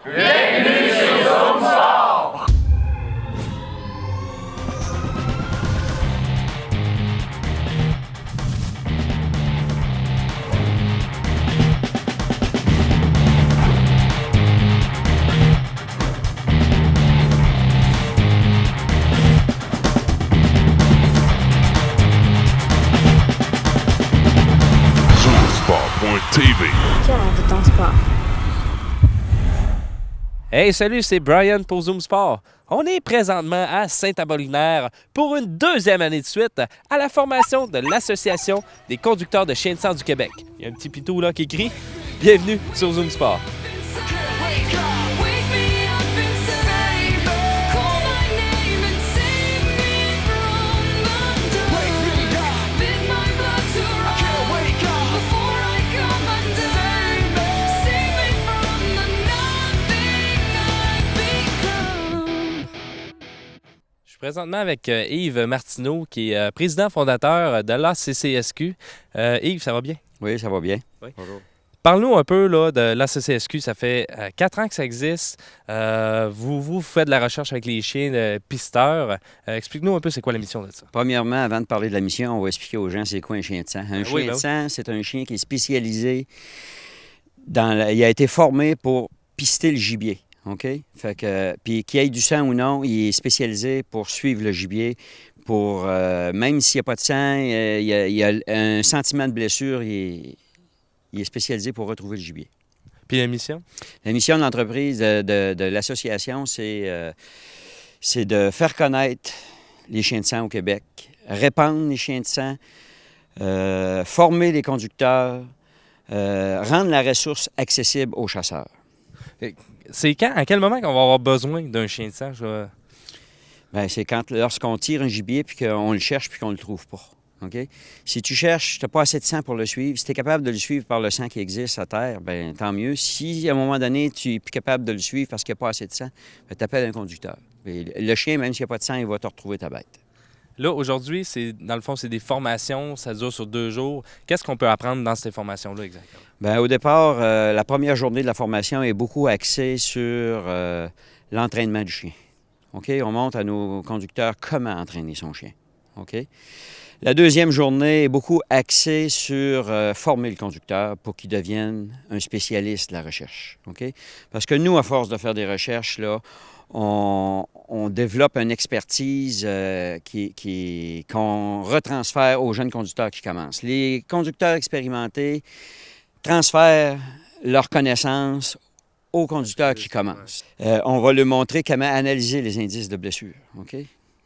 Bienvenue chez Zoom Sport! ZoomSport.tv. Cœur de ton sport. Hey, salut, c'est Brian pour Zoom Sport. On est présentement à Saint-Apollinaire pour une deuxième année de suite à la formation de l'Association des conducteurs de chiens de sang du Québec. Il y a un petit pitou là qui crie « Bienvenue sur Zoom Sport ». Je suis présentement avec Yves Martineau, qui est président fondateur de l'ACCSQ. Yves, ça va bien? Oui, ça va bien. Oui. Bonjour. Parle-nous un peu là, de l'ACCSQ. Ça fait 4 ans que ça existe. Vous faites de la recherche avec les chiens de pisteurs. Explique-nous un peu c'est quoi la mission de ça. Premièrement, avant de parler de la mission, on va expliquer aux gens c'est quoi un chien de sang. Un chien de sang, c'est un chien qui est spécialisé il a été formé pour pister le gibier. OK? Fait que, puis qu'il y ait du sang ou non, il est spécialisé pour suivre le gibier. Pour, même s'il n'y a pas de sang, il y a un sentiment de blessure, il est spécialisé pour retrouver le gibier. Puis la mission? La mission de l'entreprise, de l'association, c'est de faire connaître les chiens de sang au Québec, répandre les chiens de sang, former les conducteurs, rendre la ressource accessible aux chasseurs. C'est à quel moment qu'on va avoir besoin d'un chien de sang? Bien, c'est lorsqu'on tire un gibier puis qu'on le cherche puis qu'on ne le trouve pas. OK? Si tu cherches, tu n'as pas assez de sang pour le suivre. Si tu es capable de le suivre par le sang qui existe à terre, bien, tant mieux. Si, à un moment donné, tu n'es plus capable de le suivre parce qu'il n'y a pas assez de sang, tu appelles un conducteur. Et le chien, même s'il n'y a pas de sang, il va te retrouver ta bête. Là, aujourd'hui, dans le fond, c'est des formations. Ça dure sur 2 jours. Qu'est-ce qu'on peut apprendre dans ces formations-là exactement? Bien, au départ, la première journée de la formation est beaucoup axée sur l'entraînement du chien. OK? On montre à nos conducteurs comment entraîner son chien. OK? La deuxième journée est beaucoup axée sur former le conducteur pour qu'il devienne un spécialiste de la recherche. OK? Parce que nous, à force de faire des recherches, là, on développe une expertise qu'on retransfère aux jeunes conducteurs qui commencent. Les conducteurs expérimentés transfèrent leurs connaissances aux conducteurs qui commencent. On va leur montrer comment analyser les indices de blessure. OK?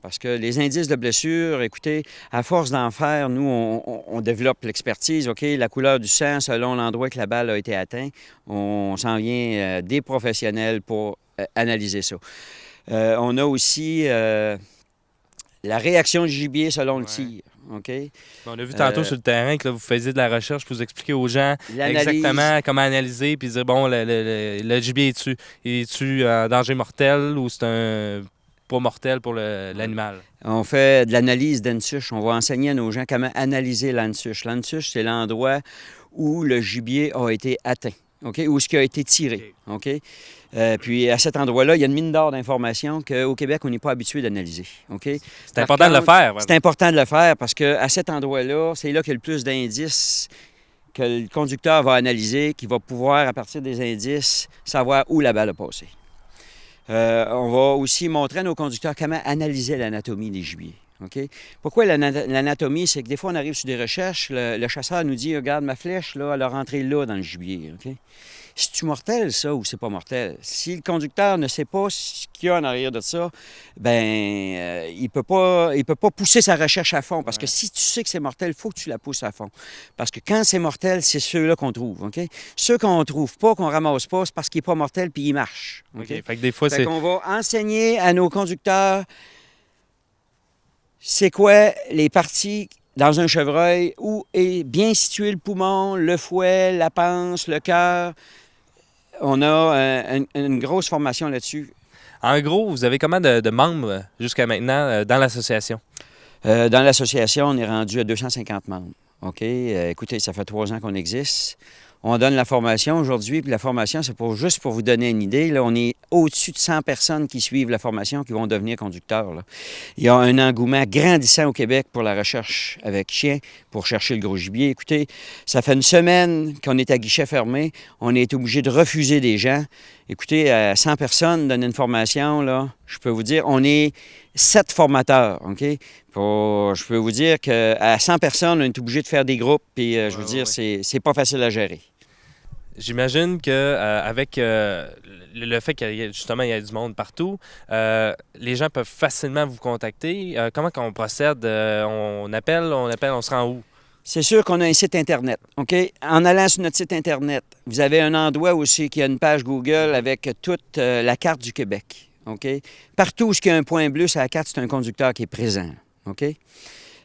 Parce que les indices de blessure, écoutez, à force d'en faire, nous, on développe l'expertise. OK, la couleur du sang selon l'endroit que la balle a été atteinte, on s'en vient des professionnels pour analyser ça. On a aussi la réaction du gibier selon le tir. OK? On a vu tantôt sur le terrain que là, vous faisiez de la recherche pour vous expliquer aux gens exactement comment analyser puis dire, bon, le gibier est-tu en danger mortel ou c'est un pas mortel pour l'animal? On fait de l'analyse d'ansuche. On va enseigner à nos gens comment analyser l'ansuche. L'ansuche, c'est l'endroit où le gibier a été atteint, OK? Où ce qui a été tiré, OK? Puis à cet endroit-là, il y a une mine d'or d'informations qu'au Québec, on n'est pas habitué d'analyser, OK? C'est important de le faire. C'est important de le faire parce qu'à cet endroit-là, c'est là qu'il y a le plus d'indices que le conducteur va analyser, qui va pouvoir, à partir des indices, savoir où la balle a passé. On va aussi montrer à nos conducteurs comment analyser l'anatomie des gibiers. OK? Pourquoi l'anatomie? C'est que des fois, on arrive sur des recherches, le chasseur nous dit, regarde, ma flèche, là, elle a rentré là dans le gibier. OK? C'est-tu mortel, ça, ou c'est pas mortel? Si le conducteur ne sait pas ce qu'il y a en arrière de ça, bien, il peut pas pousser sa recherche à fond. Parce que si tu sais que c'est mortel, il faut que tu la pousses à fond. Parce que quand c'est mortel, c'est ceux-là qu'on trouve, OK? Ceux qu'on trouve pas, qu'on ramasse pas, c'est parce qu'il n'est pas mortel puis il marche. OK? Fait que des fois, Fait qu'on va enseigner à nos conducteurs c'est quoi les parties dans un chevreuil où est bien situé le poumon, le fouet, la panse, le cœur. On a une grosse formation là-dessus. En gros, vous avez combien de membres jusqu'à maintenant dans l'association? Dans l'association, on est rendu à 250 membres. OK? Écoutez, ça fait 3 ans qu'on existe. On donne la formation aujourd'hui, puis la formation, c'est juste pour vous donner une idée. Là, on est au-dessus de 100 personnes qui suivent la formation, qui vont devenir conducteurs. Là. Il y a un engouement grandissant au Québec pour la recherche avec chiens, pour chercher le gros gibier. Écoutez, ça fait une semaine qu'on est à guichet fermé. On est obligé de refuser des gens. Écoutez, à 100 personnes donner une formation, là, je peux vous dire, on est 7 formateurs, OK? Je peux vous dire qu'à 100 personnes, on est obligé de faire des groupes, puis je veux dire, c'est pas facile à gérer. J'imagine qu'avec le fait qu'il y ait justement il y a du monde partout, les gens peuvent facilement vous contacter. Comment qu'on procède? On appelle, on se rend où? C'est sûr qu'on a un site Internet, OK? En allant sur notre site Internet, vous avez un endroit aussi qui a une page Google avec toute la carte du Québec, OK? Partout où il y a un point bleu sur la carte, c'est un conducteur qui est présent, OK?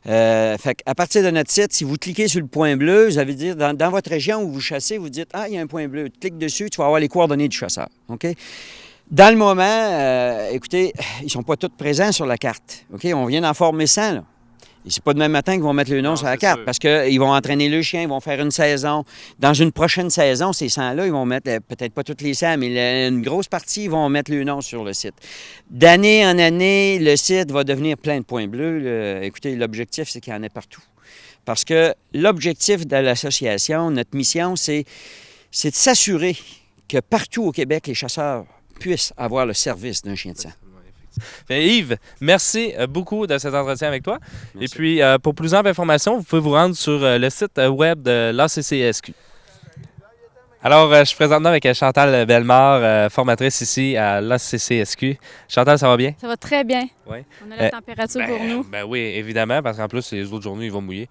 Fait à partir de notre site, si vous cliquez sur le point bleu, vous allez dire, dans votre région où vous chassez, vous dites « Ah, il y a un point bleu ». Tu cliques dessus, tu vas avoir les coordonnées du chasseur, OK? Dans le moment, écoutez, ils ne sont pas tous présents sur la carte, OK? On vient d'en former 100, là. Et c'est pas demain matin qu'ils vont mettre le nom sur la carte parce qu'ils vont entraîner le chien, ils vont faire une saison. Dans une prochaine saison, ces 100-là, ils vont mettre, peut-être pas toutes les 100, mais une grosse partie, ils vont mettre le nom sur le site. D'année en année, le site va devenir plein de points bleus. Écoutez, l'objectif, c'est qu'il y en ait partout. Parce que l'objectif de l'association, notre mission, c'est de s'assurer que partout au Québec, les chasseurs puissent avoir le service d'un chien de sang. Bien, Yves, merci beaucoup de cet entretien avec toi. Merci. Et puis, pour plus ample information, vous pouvez vous rendre sur le site web de l'ACCSQ. Alors, je suis présentement avec Chantal Bellemare, formatrice ici à l'ACCSQ. Chantal, ça va bien? Ça va très bien. Oui. On a la température pour nous. Ben oui, évidemment, parce qu'en plus, les autres journées, ils vont mouiller.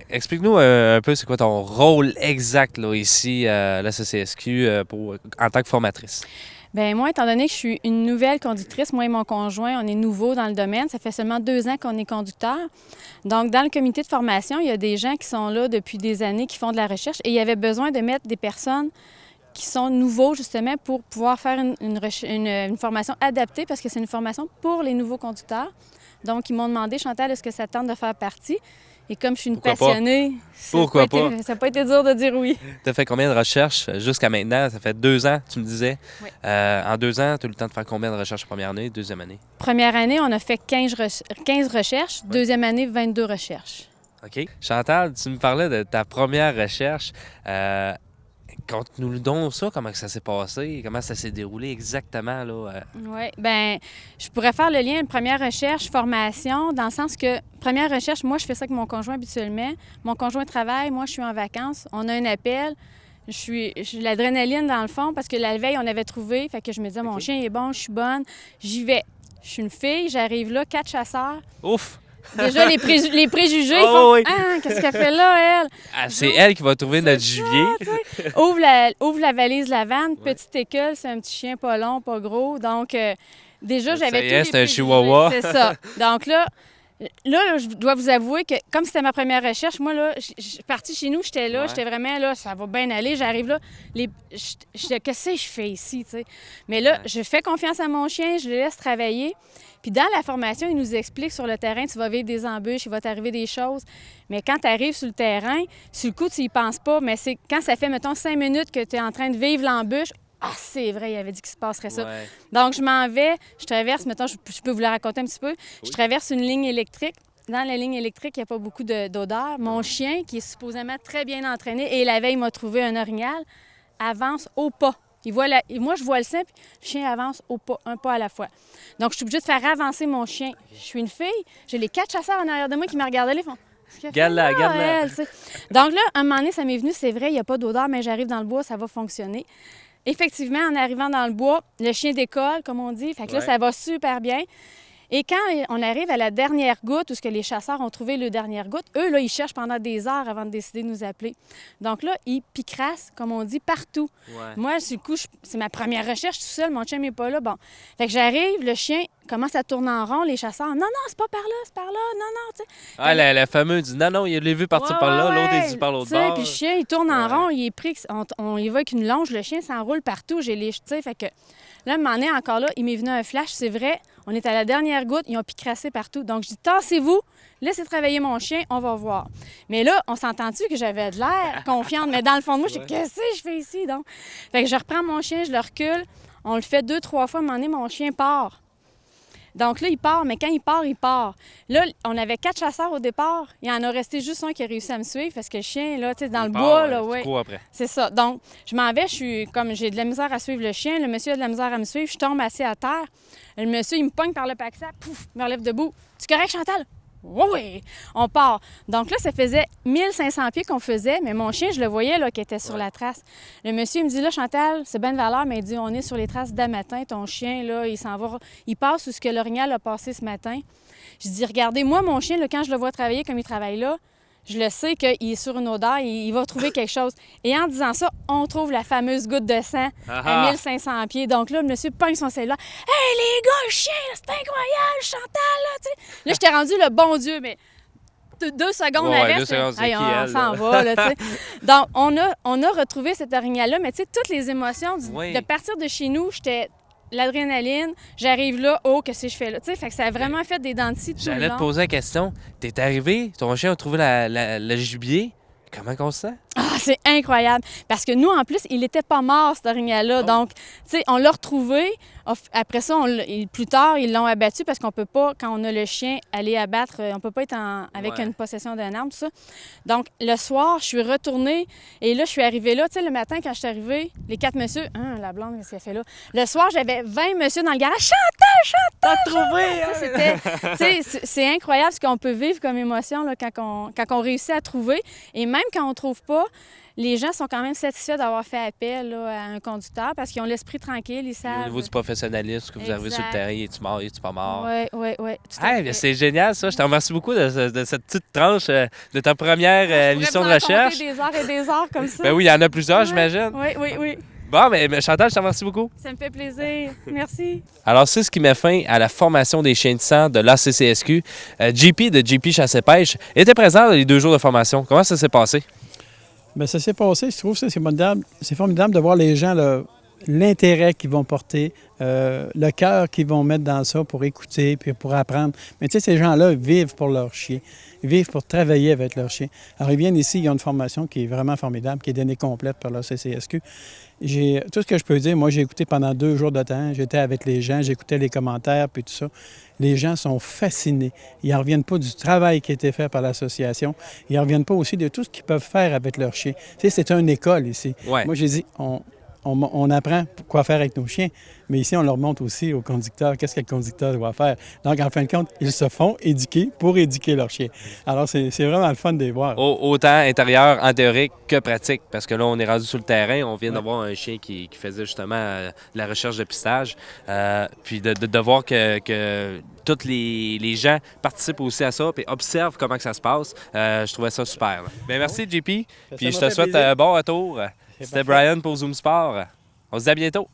Explique-nous un peu, c'est quoi ton rôle exact là, ici à l'ACCSQ en tant que formatrice? Bien, moi, étant donné que je suis une nouvelle conductrice, moi et mon conjoint, on est nouveaux dans le domaine. Ça fait seulement 2 ans qu'on est conducteur. Donc, dans le comité de formation, il y a des gens qui sont là depuis des années, qui font de la recherche. Et il y avait besoin de mettre des personnes qui sont nouveaux, justement, pour pouvoir faire une formation adaptée, parce que c'est une formation pour les nouveaux conducteurs. Donc, ils m'ont demandé, Chantal, est-ce que ça tente de faire partie? Et comme je suis une passionnée, ça n'a pas été dur de dire oui. Tu as fait combien de recherches jusqu'à maintenant? Ça fait 2 ans, tu me disais. Oui. En 2 ans, tu as eu le temps de faire combien de recherches première année, deuxième année? Première année, on a fait 15 recherches. Ouais. Deuxième année, 22 recherches. OK. Chantal, tu me parlais de ta première recherche. Conte-nous donc ça, comment ça s'est passé, comment ça s'est déroulé exactement, là? Oui, bien, je pourrais faire le lien entre première recherche, formation, dans le sens que, première recherche, moi, je fais ça avec mon conjoint habituellement. Mon conjoint travaille, moi, je suis en vacances. On a un appel. J'ai l'adrénaline dans le fond, parce que la veille, on avait trouvé. Fait que je me disais, mon chien est bon, je suis bonne, j'y vais. Je suis une fille, j'arrive là, 4 chasseurs. Ouf! Déjà, les préjugés, ils Oh, font oui. Ah, qu'est-ce qu'elle fait là, elle? Ah, c'est elle qui va trouver notre gibier. Ouvre la valise Lavande, petite école, c'est un petit chien pas long, pas gros. Donc, déjà, Ça j'avais y tous est, les c'est un préjugés. chihuahua. C'est ça. Donc là, je dois vous avouer que, comme c'était ma première recherche, moi, là, je suis partie chez nous, j'étais là, Ouais. j'étais vraiment là, ça va bien aller. J'arrive là, qu'est-ce que je fais ici, tu sais? Mais là, je fais confiance à mon chien, je le laisse travailler. Puis dans la formation, il nous explique sur le terrain, tu vas vivre des embûches, il va t'arriver des choses. Mais quand tu arrives sur le terrain, sur le coup, tu y penses pas, mais c'est quand ça fait, mettons, 5 minutes que tu es en train de vivre l'embûche, ah, c'est vrai, il avait dit qu'il se passerait ça. Ouais. Donc, je m'en vais, je traverse, mettons, je peux vous la raconter un petit peu. Je traverse une ligne électrique. Dans la ligne électrique, il n'y a pas beaucoup d'odeur. Mon chien, qui est supposément très bien entraîné, et la veille m'a trouvé un orignal, avance au pas. Moi, je vois le sein, puis le chien avance au pas, un pas à la fois. Donc, je suis obligée de faire avancer mon chien. Je suis une fille, j'ai les 4 chasseurs en arrière de moi qui me regardaient, ils font Garde-la, garde-la. elle, tu sais. Donc là, un moment donné, ça m'est venu, c'est vrai, il n'y a pas d'odeur, mais j'arrive dans le bois, ça va fonctionner. Effectivement, en arrivant dans le bois, le chien décolle, comme on dit. Fait que là, ça va super bien. Et quand on arrive à la dernière goutte, où ce que les chasseurs ont trouvé le dernière goutte, eux, là, ils cherchent pendant des heures avant de décider de nous appeler. Donc là, ils picrassent, comme on dit, partout. Ouais. Moi, du coup, c'est ma première recherche tout seul, mon chien n'est pas là. Bon. Fait que j'arrive, le chien commence à tourner en rond, les chasseurs, non, c'est pas par là, c'est par là, non, tu sais. Ah, la fameuse dit non, il l'a vu partir par là, l'autre, il dit par l'autre bord. Puis le chien, il tourne en rond, il est pris, on y va avec une longe, le chien s'enroule partout, j'ai les, tu sais, fait que Là, un moment donné, encore là, il m'est venu un flash, c'est vrai, on est à la dernière goutte, ils ont picrassé partout. Donc, je dis, tassez-vous, laissez travailler mon chien, on va voir. Mais là, on s'entend-tu que j'avais de l'air confiante, mais dans le fond de moi, je dis, qu'est-ce que je fais ici, donc? Fait que je reprends mon chien, je le recule, on le fait 2-3 fois, à un moment donné, mon chien part. Donc là, il part, mais quand il part, il part. Là, on avait 4 chasseurs au départ. Il en a resté juste un qui a réussi à me suivre parce que le chien, là, tu sais, dans le bois, là, ouais. Après. C'est ça. Donc, je m'en vais, j'ai de la misère à suivre le chien. Le monsieur a de la misère à me suivre. Je tombe assis à terre. Le monsieur, il me pogne par le paxat. Pouf, il me relève debout. Tu es correct, Chantal? Oui, on part. Donc là, ça faisait 1500 pieds qu'on faisait, mais mon chien, je le voyais là, qui était sur la trace. Le monsieur, il me dit, là, Chantal, c'est bien de valeur, mais il dit, on est sur les traces d'à matin. Ton chien, là, il s'en va, il passe où ce que l'orignal a passé ce matin. Je dis, regardez, moi, mon chien, là, quand je le vois travailler comme il travaille là, je le sais qu'il est sur une odeur, il va trouver quelque chose. Et en disant ça, on trouve la fameuse goutte de sang à 1500 pieds. Donc là, le monsieur pogne son cellulaire. « Hey, les gars, le chien, c'est incroyable, Chantal, là, tu sais. » Là, j'étais rendue le bon Dieu, mais 2 secondes Ouais, avant, 2 secondes, c'est hey, qui, on elle, s'en là? va, là, tu sais. Donc, on a retrouvé cet orignal-là, mais tu sais, toutes les émotions, de partir de chez nous, j'étais... L'adrénaline, j'arrive là, oh, qu'est-ce que je fais là? Tu sais, fait que ça a vraiment fait des dents de scie tout le long. J'allais te poser la question. T'es arrivé, ton chien a trouvé le gibier. Comment qu'on se sent? Ah, c'est incroyable! Parce que nous, en plus, il n'était pas mort, cet orignal-là. Donc, tu sais, on l'a retrouvé. Après ça, plus tard, ils l'ont abattu parce qu'on peut pas, quand on a le chien, aller abattre. On peut pas être avec une possession d'un arme, tout ça. Donc, le soir, je suis retournée et là, je suis arrivée là. Tu sais, le matin, quand je suis arrivée, les 4 messieurs... Hein, la blonde, qu'est-ce qu'elle fait là? Le soir, j'avais 20 messieurs dans le garage. Chantal! T'as trouvé! Hein? Tu sais, c'est incroyable ce qu'on peut vivre comme émotion là, quand on réussit à trouver. Et même quand on trouve pas, les gens sont quand même satisfaits d'avoir fait appel là, à un conducteur parce qu'ils ont l'esprit tranquille, ils savent. Au niveau du professionnalisme, que vous arrivez sur le terrain, es-tu mort, es-tu pas mort? Oui. C'est génial, ça. Je te remercie beaucoup de cette petite tranche de ta première mission de recherche. Des heures et des heures comme ça. Ben oui, il y en a plusieurs, j'imagine. Oui. Bon, mais Chantal, je te remercie beaucoup. Ça me fait plaisir. Merci. Alors, c'est ce qui met fin à la formation des chiens de sang de l'ACCSQ. JP de JP Chasse-Pêche était présent les 2 jours de formation. Comment ça s'est passé? Bien, ça s'est passé. Je trouve que c'est formidable de voir les gens, l'intérêt qu'ils vont porter, le cœur qu'ils vont mettre dans ça pour écouter puis pour apprendre. Mais tu sais, ces gens-là vivent pour leur chien. Ils vivent pour travailler avec leur chien. Alors, ils viennent ici, ils ont une formation qui est vraiment formidable, qui est donnée complète par la CCSQ. Tout ce que je peux dire, moi, j'ai écouté pendant 2 jours de temps. J'étais avec les gens, j'écoutais les commentaires, puis tout ça. Les gens sont fascinés. Ils n'en reviennent pas du travail qui a été fait par l'association. Ils n'en reviennent pas aussi de tout ce qu'ils peuvent faire avec leur chien. Tu sais, c'est une école ici. Ouais. Moi, j'ai dit, on apprend quoi faire avec nos chiens, mais ici, on leur montre aussi aux conducteurs qu'est-ce que le conducteur doit faire. Donc, en fin de compte, ils se font éduquer pour éduquer leurs chiens. Alors, c'est vraiment le fun de les voir. Autant intérieur, en théorique que pratique, parce que là, on est rendu sur le terrain. On vient d'avoir un chien qui faisait justement de la recherche de pistage. Puis de voir que tous les gens participent aussi à ça et observent comment que ça se passe. Je trouvais ça super. Bien, merci, JP. Puis je te souhaite un bon retour. C'était Brian pour Zoom Sport. On se dit à bientôt.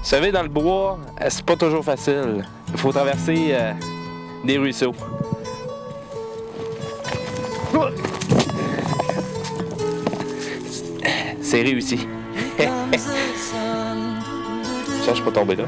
Semer dans le bois, c'est pas toujours facile. Il faut traverser des ruisseaux. C'est réussi. Ça, je suis pas tombé là.